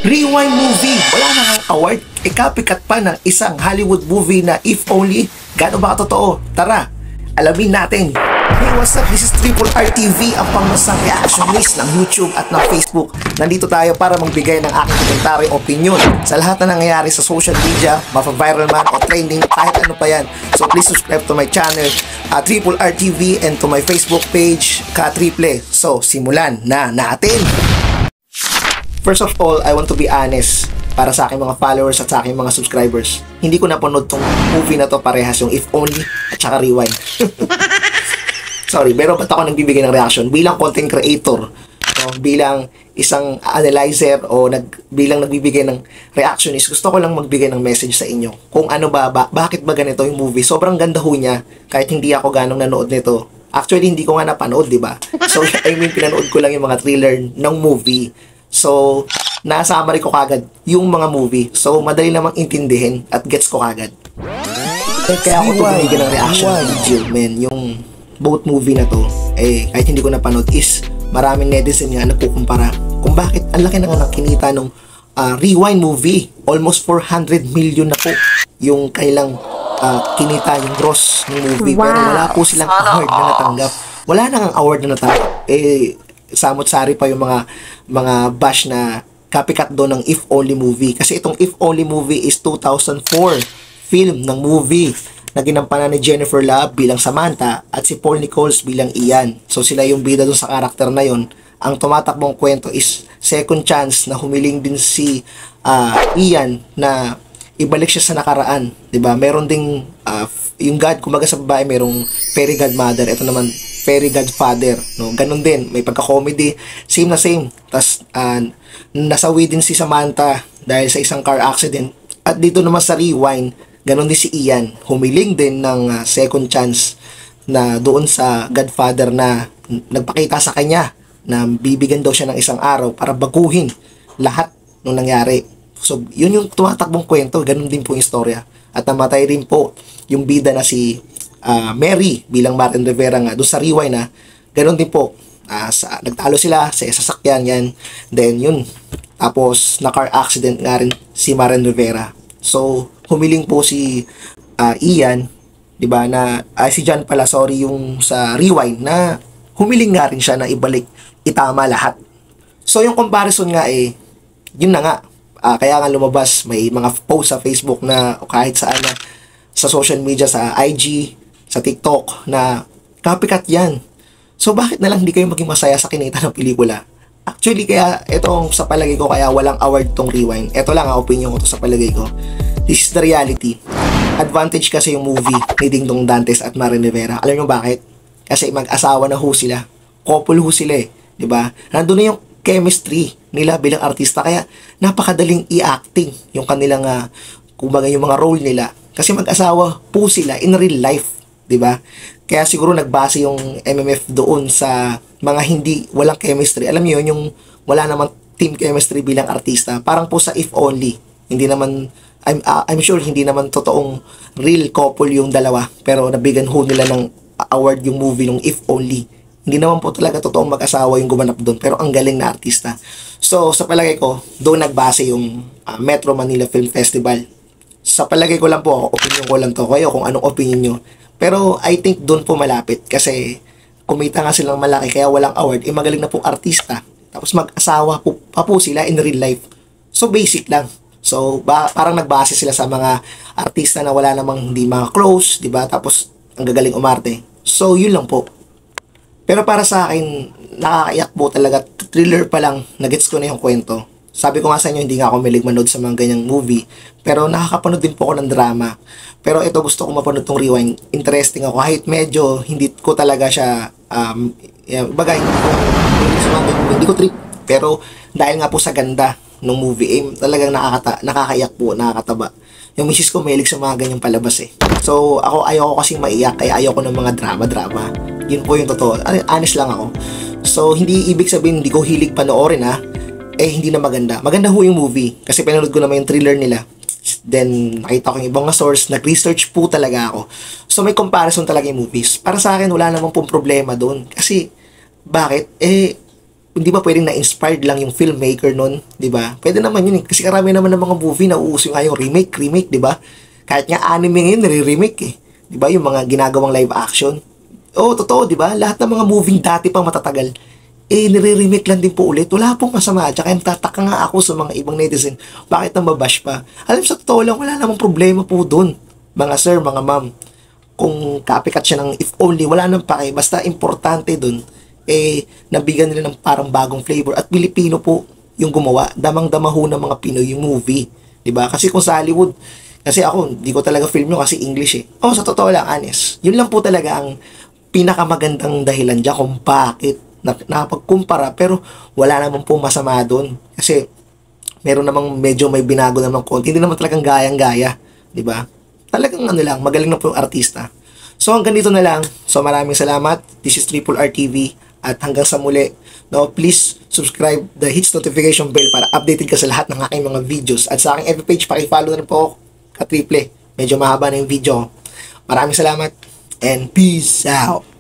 Rewind movie. Wala na nga award. Copycat pa ng isang Hollywood movie na If Only. Gaano ba totoo? Tara, alamin natin. Hey, what's up? This is Triple R TV, ang pangmasang reactionist ng YouTube at ng Facebook. Nandito tayo para magbigay ng aking komentary opinion sa lahat na nangyayari sa social media, mapa-viral man o trending, kahit ano pa yan. So please subscribe to my channel, Triple R TV, and to my Facebook page, Ka-Triple. So, simulan na natin! First of all, I want to be honest para sa aking mga followers at sa aking mga subscribers. Hindi ko napanood tong movie na to, parehas yung If Only at saka Rewind. Sorry, pero ba't ako nagbibigay ng reaction? Bilang content creator, bilang isang analyzer o bilang nagbibigay ng reactionist, gusto ko lang magbigay ng message sa inyo. Kung ano bakit ba ganito yung movie? Sobrang ganda ho niya, kahit hindi ako ganong nanood nito. Actually, hindi ko nga napanood, di ba? So, I mean, pinanood ko lang yung mga thriller ng movie. So, nasummary ko kagad yung mga movie. So, madali namang intindihin at gets ko kagad. Kaya ako tumigil ng reaction video, man. Yung both movie na to, kahit hindi ko napanood, is maraming netizen nga nagkukumpara kung bakit ang laki na nga ng kinita nung Rewind movie. Almost 400 million na po yung kailang kinita, yung gross ng movie. Wow. Pero wala po silang award na natanggap. Wala nang award na natanggap. Samot-sari pa yung mga bash na copycat doon ng If Only movie. Kasi itong If Only movie is 2004 film ng movie na ginampanan ni Jennifer Love bilang Samantha at si Paul Nichols bilang Ian. So sila yung bida doon sa karakter na yon. Ang tumatakbong kwento is second chance na humiling din si Ian na ibalik siya sa nakaraan, 'di ba? Meron ding yung God, kumbaga sa babae merong fairy godmother, ito naman fairy godfather, no? Ganun din, may pagka-comedy, same na same. Tas nasawi din si Samantha dahil sa isang car accident. At dito naman sa Rewind, ganun din si Ian, humiling din ng second chance na doon sa godfather na nagpakita sa kanya na bibigyan daw siya ng isang araw para baguhin lahat ng nangyari. So, yun yung tumatakbong kwento, ganun din po yung istorya. At namatay rin po yung bida na si Mary bilang Martin Rivera nga doon sa Rewind na ganun din po. Nagtalo sila sa sasakyan yan. Then yun, tapos na car accident nga rin si Martin Rivera. So, humiling po si Ian, 'di ba, na si John pala, sorry, yung sa Rewind na humiling nga rin siya na ibalik, itama lahat. So, yung comparison nga yun na nga. Kaya nga lumabas, may mga post sa Facebook na o kahit saan na sa social media, sa IG, sa TikTok na copycat yan. So bakit na lang hindi kayo maging masaya sa kinita ng pelikula? Actually, kaya itong sa palagay ko, kaya walang award tong Rewind. Ito lang ang opinion ko to sa palagay ko. This is the reality. Advantage kasi yung movie ni Ding Dong Dantes at Maren Rivera. Alam nyo bakit? Kasi mag-asawa na ho sila. Couple ho sila diba? Nandun na yung chemistry nila bilang artista, kaya napakadaling i-acting yung kanilang kumbaga yung mga role nila kasi mag-asawa po sila in real life, 'di ba? Kaya siguro nagbase yung MMF doon sa mga walang chemistry. Alam niyo yung wala namang team chemistry bilang artista. Parang po sa If Only, hindi naman I'm sure hindi naman totoong real couple yung dalawa, pero nabigyan ho nila ng award yung movie ng If Only. Hindi naman po talaga totoong mag-asawa yung gumanap doon, pero ang galing na artista. So, sa palagay ko, doon nagbase yung Metro Manila Film Festival. Sa palagay ko lang po, opinion ko lang to kayo kung anong opinion nyo. Pero I think doon po malapit kasi kumita nga silang malaki kaya walang award. Magaling na po artista. Tapos mag-asawa pa po sila in real life. So, basic lang. So, parang nagbase sila sa mga artista na wala namang hindi mga close, di ba? Tapos, ang gagaling umarte. So, yun lang po. Pero para sa akin, nakakaiyak po talaga. Thriller pa lang, nagets ko na yung kwento. Sabi ko nga sa inyo, hindi nga ako milig manood sa mga ganyang movie. Pero nakakapanood din po ako ng drama. Pero ito, gusto ko mapanood tong Rewind. Interesting ako. Kahit medyo hindi ko talaga siya, bagay, hindi ko trip. Pero dahil nga po sa ganda ng movie, talagang nakakaiyak po, nakakataba. Yung misis ko mahilig sa mga ganyang palabas So, ayoko kasing maiyak, kaya ayoko ng mga drama-drama. Yun po yung totoo. Honest lang ako. So, hindi ibig sabihin hindi ko hilig panoorin hindi na maganda. Maganda ho yung movie. Kasi pinanood ko naman yung thriller nila. Then, nakita ko yung ibang source. Nag-research po talaga ako. So, may comparison talaga yung movies. Para sa akin, wala namang pong problema doon. Kasi, bakit? hindi ba pwedeng na-inspired lang yung filmmaker nun, di ba? Pwede naman yun eh. Kasi karami naman ng mga movie na uuso nga yung remake, di ba? Kahit nga anime ngayon, nire-remake eh. Di ba? Yung mga ginagawang live action. Oo, totoo, di ba? Lahat ng mga movie dati pang matatagal, nire-remake lang din po ulit. Wala pong masama. Tsaka tataka nga ako sa mga ibang netizen, bakit nang mabash pa? Alam, sa totoo lang, wala namang problema po dun. Mga sir, mga ma'am, kung copycat siya ng if only, wala nang pake. Basta importante dun, nabigyan nila ng parang bagong flavor. At Pilipino po yung gumawa. Damang-dama ho ng mga Pinoy yung movie. Diba? Kasi kung sa Hollywood, kasi ako, di ko talaga film yun kasi English eh. Oh, sa totoo lang, honest. Yun lang po talaga ang pinakamagandang dahilan dyan kung bakit nakapagkumpara. Pero wala naman po masama doon. Kasi meron namang medyo may binago namang konti. Hindi naman talagang gayang-gaya. Diba? Talagang ano lang, magaling na po yung artista. So hanggang dito na lang. So maraming salamat. This is Triple R TV. At hanggang sa muli, no, please subscribe the hits notification bell para updated ka sa lahat ng aking mga videos. At sa aking FB page, paki-follow na rin po ka-triple. Medyo mahaba na yung video. Maraming salamat and peace out.